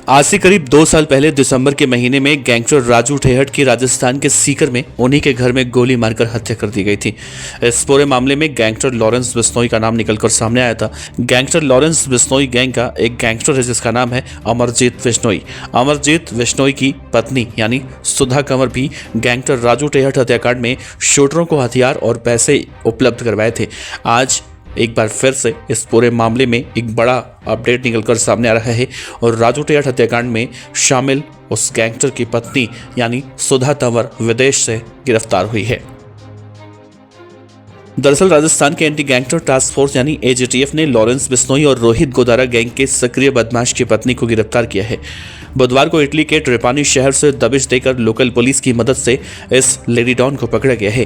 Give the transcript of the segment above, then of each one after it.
आज से करीब 2 साल पहले दिसंबर के महीने में गैंगस्टर राजू ठेहट की राजस्थान के सीकर में उन्हीं के घर में गोली मारकर हत्या कर दी गई थी। इस पूरे मामले में गैंगस्टर लॉरेंस बिश्नोई का नाम निकलकर सामने आया था। गैंगस्टर लॉरेंस बिश्नोई गैंग का एक गैंगस्टर है जिसका नाम है अमरजीत बिश्नोई। अमरजीत बिश्नोई की पत्नी यानी सुधा कंवर भी गैंगस्टर राजू ठेहट हत्याकांड में शूटरों को हथियार और पैसे उपलब्ध करवाए थे। आज एक बार फिर से इस पूरे मामले में एक बड़ा अपडेट निकलकर सामने आ रहा है और राजू ठेहट हत्याकांड में शामिल उस गैंगस्टर की पत्नी यानी सुधा तंवर विदेश से गिरफ्तार हुई है। दरअसल राजस्थान के एंटी गैंगस्टर टास्क फोर्स यानी एजीटीएफ ने लॉरेंस बिश्नोई और रोहित गोदारा गैंग के सक्रिय बदमाश की पत्नी को गिरफ्तार किया है। बुधवार को इटली के ट्रेपानी शहर से दबिश देकर लोकल पुलिस की मदद से इस लेडी डॉन को पकड़ा गया है।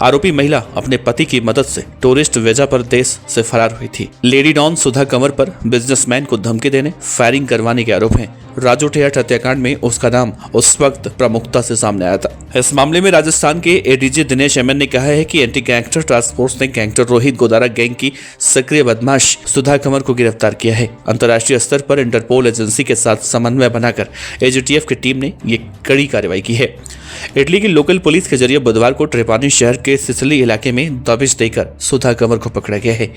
आरोपी महिला अपने पति की मदद से टूरिस्ट वीजा पर देश से फरार हुई थी। लेडी डॉन सुधा कंवर पर बिजनेसमैन को धमकी देने, फायरिंग करवाने के आरोप हैं। राजू ठेहट हत्याकांड में उसका नाम उस वक्त प्रमुखता से सामने आया था। इस मामले में राजस्थान के एडीजी दिनेश एमएन ने कहा है कि एंटी गैंगस्टर टास्क फोर्स ने गैंगस्टर रोहित गोदारा गैंग की सक्रिय बदमाश सुधा कंवर को गिरफ्तार किया है। अंतर्राष्ट्रीय स्तर पर इंटरपोल एजेंसी के साथ समन्वय बनाकर एजीटीएफ की टीम ने ये कड़ी कार्रवाई की है। इटली की लोकल पुलिस के जरिए बुधवार को ट्रेपानी शहर के सिसिली इलाके में दबिश देकर सुधा कंवर को पकड़ा गया है।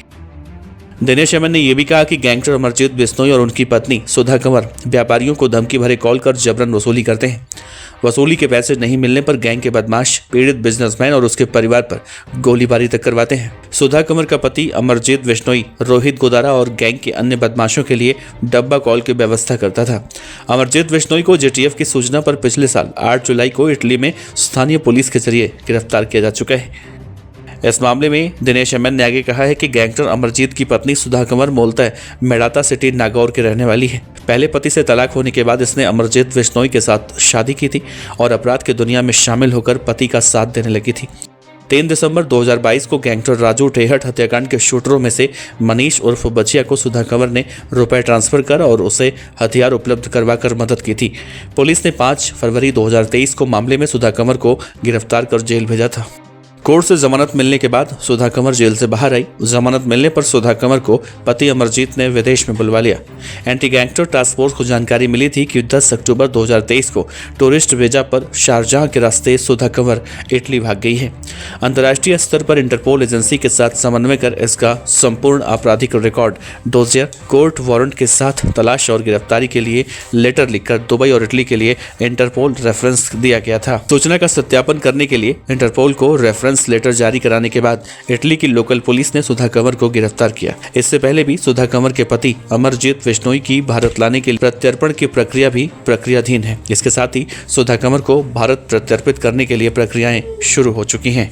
दिनेश एमएन ने यह भी कहा कि गैंगस्टर अमरजीत बिश्नोई और उनकी पत्नी सुधा कंवर व्यापारियों को धमकी भरे कॉल कर जबरन वसूली करते हैं। वसूली के पैसे नहीं मिलने पर गैंग के बदमाश पीड़ित बिजनेसमैन और उसके परिवार पर गोलीबारी तक करवाते हैं। सुधा कंवर का पति अमरजीत बिश्नोई रोहित गोदारा और गैंग के अन्य बदमाशों के लिए डब्बा कॉल की व्यवस्था करता था। अमरजीत बिश्नोई को जेटीएफ की सूचना पर पिछले साल 8 जुलाई को इटली में स्थानीय पुलिस के जरिए गिरफ्तार किया जा चुका है। इस मामले में दिनेश एमएन ने आगे कहा है कि गैंगस्टर अमरजीत की पत्नी सुधा कंवर मूलतः मेड़ाता सिटी नागौर की रहने वाली है। पहले पति से तलाक होने के बाद इसने अमरजीत बिश्नोई के साथ शादी की थी और अपराध की दुनिया में शामिल होकर पति का साथ देने लगी थी। 3 दिसंबर 2022 को गैंगस्टर राजू ठेहट हत्याकांड के शूटरों में से मनीष उर्फ बचिया को सुधा कंवर ने रुपए ट्रांसफर कर और उसे हथियार उपलब्ध करवाकर मदद की थी। पुलिस ने 5 फरवरी 2023 को मामले में सुधा कंवर को गिरफ्तार कर जेल भेजा था। कोर्ट से जमानत मिलने के बाद सुधा कंवर जेल से बाहर आई। जमानत मिलने पर सुधा कंवर को पति अमरजीत ने विदेश में बुलवा लिया। एंटी गैंगस्टर टास्क फोर्स को जानकारी मिली थी कि 10 अक्टूबर 2023 को टूरिस्ट वीजा पर शारजाह के रास्ते सुधा कंवर इटली भाग गई है। अंतर्राष्ट्रीय स्तर पर इंटरपोल एजेंसी के साथ समन्वय कर इसका संपूर्ण आपराधिक रिकॉर्ड डोजियर कोर्ट वारंट के साथ तलाश और गिरफ्तारी के लिए लेटर लिखकर दुबई और इटली के लिए इंटरपोल रेफरेंस दिया गया था। सूचना का सत्यापन करने के लिए इंटरपोल को रेफरेंस लेटर जारी कराने के बाद इटली की लोकल पुलिस ने सुधा कंवर को गिरफ्तार किया। इससे पहले भी सुधा कंवर के पति अमरजीत बिश्नोई की भारत लाने के प्रत्यर्पण की प्रक्रिया भी प्रक्रियाधीन है। इसके साथ ही सुधा कंवर को भारत प्रत्यर्पित करने के लिए प्रक्रियाएं शुरू हो चुकी हैं।